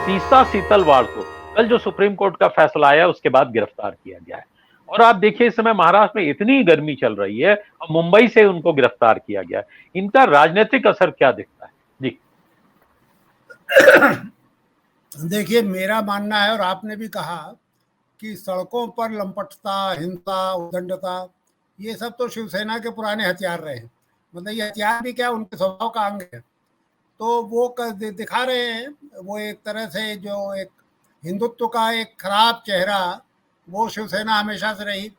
तीस्ता सीतलवाड़ को कल जो सुप्रीम कोर्ट का फैसला आया उसके बाद गिरफ्तार किया गया है। और आप देखिए इस समय महाराष्ट्र में इतनी गर्मी चल रही है और मुंबई से उनको गिरफ्तार किया गया है। इनका राजनीतिक असर क्या दिखता है जी? देखिए, मेरा मानना है और आपने भी कहा कि सड़कों पर लंपटता, हिंसा, उद्दंडता, ये सब तो शिवसेना के पुराने हथियार रहे हैं। मतलब ये हथियार भी क्या, उनके स्वभाव का अंग है। तो वो दिखा रहे हैं, वो एक तरह से जो एक हिंदुत्व का एक खराब चेहरा, वो शिवसेना हमेशा से रही।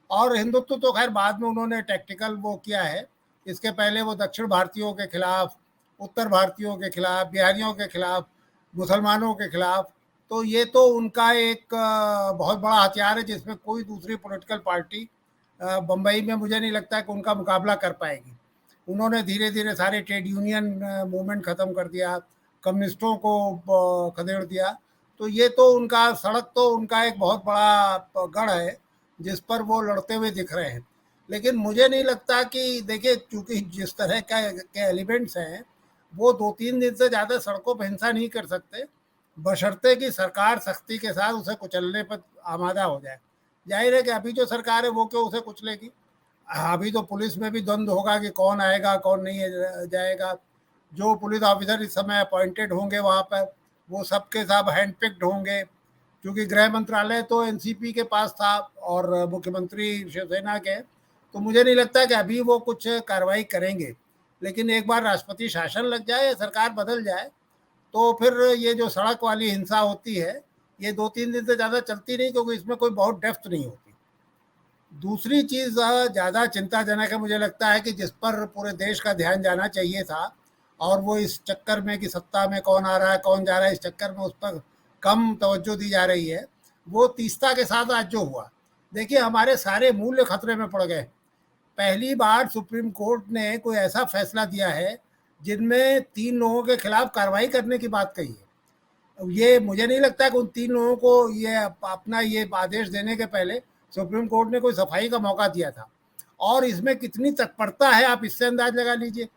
और हिंदुत्व तो खैर बाद में उन्होंने टैक्टिकल वो किया है। इसके पहले वो दक्षिण भारतीयों के खिलाफ, उत्तर भारतीयों के खिलाफ, बिहारियों के खिलाफ, मुसलमानों के खिलाफ। तो ये तो उनका एक बहुत बड़ा हथियार है, जिसमें कोई दूसरी पॉलिटिकल पार्टी बम्बई में मुझे नहीं लगता कि उनका मुकाबला कर पाएगी। उन्होंने धीरे धीरे सारे ट्रेड यूनियन मूवमेंट ख़त्म कर दिया, कम्युनिस्टों को खदेड़ दिया। तो ये तो उनका सड़क तो उनका एक बहुत बड़ा गढ़ है, जिस पर वो लड़ते हुए दिख रहे हैं। लेकिन मुझे नहीं लगता कि, देखिए, चूंकि जिस तरह के एलिमेंट्स हैं, वो 2-3 दिन से ज़्यादा सड़कों पर हिंसा नहीं कर सकते, बशर्ते कि सरकार सख्ती के साथ उसे कुचलने पर आमादा हो जाए। जाहिर है कि अभी जो सरकार है वो क्यों उसे कुचलेगी। अभी तो पुलिस में भी द्वंद्व होगा कि कौन आएगा कौन नहीं जाएगा। जो पुलिस ऑफिसर इस समय अपॉइंटेड होंगे वहाँ पर, वो सब के सब हैंड पिक्ड होंगे, क्योंकि गृह मंत्रालय तो एनसीपी के पास था और मुख्यमंत्री शिवसेना के। तो मुझे नहीं लगता कि अभी वो कुछ कार्रवाई करेंगे। लेकिन एक बार राष्ट्रपति शासन लग जाए या सरकार बदल जाए, तो फिर ये जो सड़क वाली हिंसा होती है, ये 2-3 दिन से ज़्यादा चलती नहीं, क्योंकि इसमें कोई बहुत डेप्थ नहीं होती। दूसरी चीज़ ज़्यादा चिंताजनक है, मुझे लगता है कि जिस पर पूरे देश का ध्यान जाना चाहिए था, और वो इस चक्कर में कि सत्ता में कौन आ रहा है कौन जा रहा है, इस चक्कर में उस पर कम तवज्जो दी जा रही है, वो तीस्ता के साथ आज जो हुआ। देखिए, हमारे सारे मूल्य खतरे में पड़ गए। पहली बार सुप्रीम कोर्ट ने कोई ऐसा फैसला दिया है जिनमें 3 लोगों के खिलाफ कार्रवाई करने की बात कही है। ये मुझे नहीं लगता कि उन 3 लोगों को ये अपना ये आदेश देने के पहले सुप्रीम कोर्ट ने कोई सफाई का मौका दिया था। और इसमें कितनी तत्परता है, आप इससे अंदाज लगा लीजिए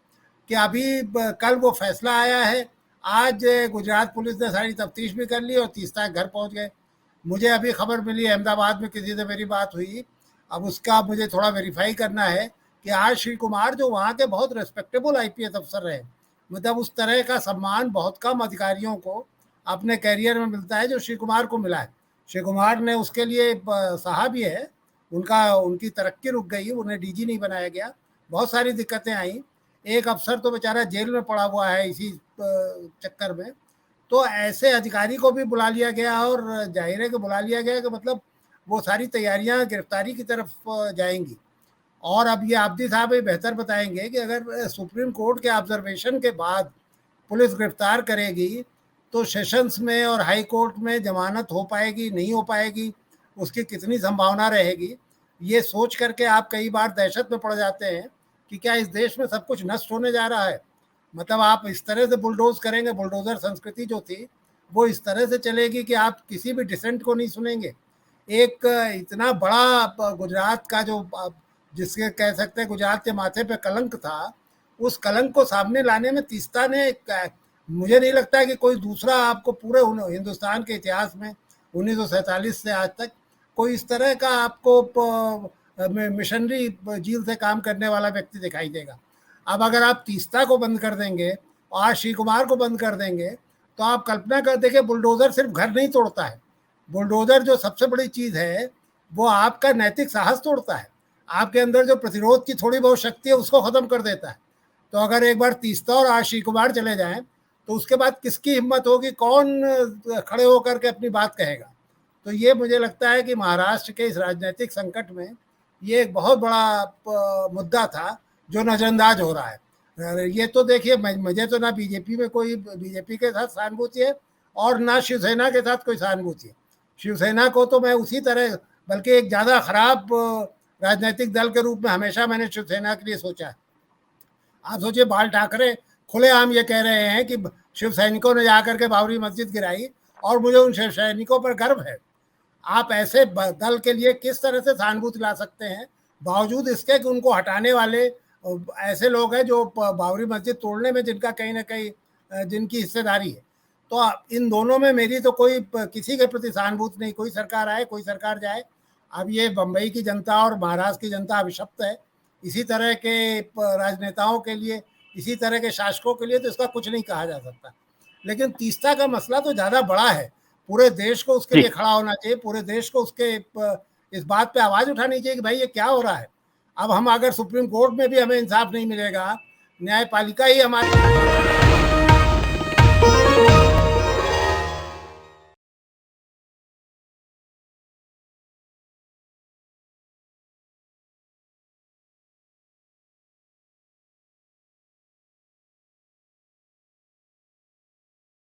कि अभी कल वो फैसला आया है, आज गुजरात पुलिस ने सारी तफ्तीश भी कर ली और तीस्ता घर पहुंच गए। मुझे अभी खबर मिली, अहमदाबाद में किसी से मेरी बात हुई, अब उसका मुझे थोड़ा वेरीफाई करना है कि आज श्री कुमार जो वहाँ के बहुत रेस्पेक्टेबल आईपीएस अफसर रहे, मतलब उस तरह का सम्मान बहुत कम अधिकारियों को अपने कैरियर में मिलता है जो श्री कुमार को मिला है। श्री कुमार ने उसके लिए सहा भी है, उनका उनकी तरक्की रुक गई, उन्हें डीजी नहीं बनाया गया, बहुत सारी दिक्कतें आई। एक अफसर तो बेचारा जेल में पड़ा हुआ है इसी चक्कर में। तो ऐसे अधिकारी को भी बुला लिया गया, और जाहिर है कि बुला लिया गया कि मतलब वो सारी तैयारियां गिरफ्तारी की तरफ जाएंगी। और अब ये आब्दी साहब ये बेहतर बताएंगे कि अगर सुप्रीम कोर्ट के ऑब्जर्वेशन के बाद पुलिस गिरफ्तार करेगी, तो सेशंस में और हाई कोर्ट में जमानत हो पाएगी नहीं हो पाएगी, उसकी कितनी संभावना रहेगी। ये सोच करके आप कई बार दहशत में पड़ जाते हैं कि क्या इस देश में सब कुछ नष्ट होने जा रहा है। मतलब आप इस तरह से बुलडोज करेंगे, बुलडोजर संस्कृति जो थी वो इस तरह से चलेगी कि आप किसी भी डिसेंट को नहीं सुनेंगे। एक इतना बड़ा गुजरात का जो जिसके कह सकते हैं गुजरात के माथे पे कलंक था, उस कलंक को सामने लाने में तीस्ता ने, मुझे नहीं लगता कि कोई दूसरा आपको पूरे हिंदुस्तान के इतिहास में 1947 से आज तक कोई इस तरह का आपको मिशनरी जील से काम करने वाला व्यक्ति दिखाई देगा। अब अगर आप तीस्ता को बंद कर देंगे और आज श्री कुमार को बंद कर देंगे, तो आप कल्पना कर देखिए, बुलडोजर सिर्फ घर नहीं तोड़ता है। बुलडोजर जो सबसे बड़ी चीज़ है, वो आपका नैतिक साहस तोड़ता है, आपके अंदर जो प्रतिरोध की थोड़ी बहुत शक्ति है उसको ख़त्म कर देता है। तो अगर एक बार तीस्ता और आज श्री कुमार चले जाएं, तो उसके बाद किसकी हिम्मत होगी, कौन खड़े होकर के अपनी बात कहेगा। तो ये मुझे लगता है कि महाराष्ट्र के इस राजनीतिक संकट में ये एक बहुत बड़ा मुद्दा था जो नज़रअंदाज हो रहा है। ये तो देखिए, मुझे तो ना बीजेपी में कोई, बीजेपी के साथ सहानुभूति है और ना शिवसेना के साथ कोई सहानुभूति है। शिवसेना को तो मैं उसी तरह, बल्कि एक ज़्यादा खराब राजनीतिक दल के रूप में हमेशा मैंने शिवसेना के लिए सोचा है। आप सोचिए, बाल ठाकरे खुलेआम ये कह रहे हैं कि शिव सैनिकों ने जाकर के बाबरी मस्जिद गिराई और मुझे उन शिव सैनिकों पर गर्व है। आप ऐसे दल के लिए किस तरह से सहानुभूति ला सकते हैं, बावजूद इसके कि उनको हटाने वाले ऐसे लोग हैं जो बाबरी मस्जिद तोड़ने में जिनका कहीं ना कहीं जिनकी हिस्सेदारी है। तो इन दोनों में मेरी तो कोई किसी के प्रति सहानुभूति नहीं, कोई सरकार आए कोई सरकार जाए। अब ये बंबई की जनता और महाराष्ट्र की जनता अभिशप्त है, इसी तरह के राजनेताओं के लिए, इसी तरह के शासकों के लिए तो इसका कुछ नहीं कहा जा सकता। लेकिन तीस्ता का मसला तो ज़्यादा बड़ा है, पूरे देश को उसके लिए खड़ा होना चाहिए, पूरे देश को उसके इस बात पे आवाज़ उठानी चाहिए कि भाई ये क्या हो रहा है। अब हम अगर सुप्रीम कोर्ट में भी हमें इंसाफ नहीं मिलेगा, न्यायपालिका ही हमारे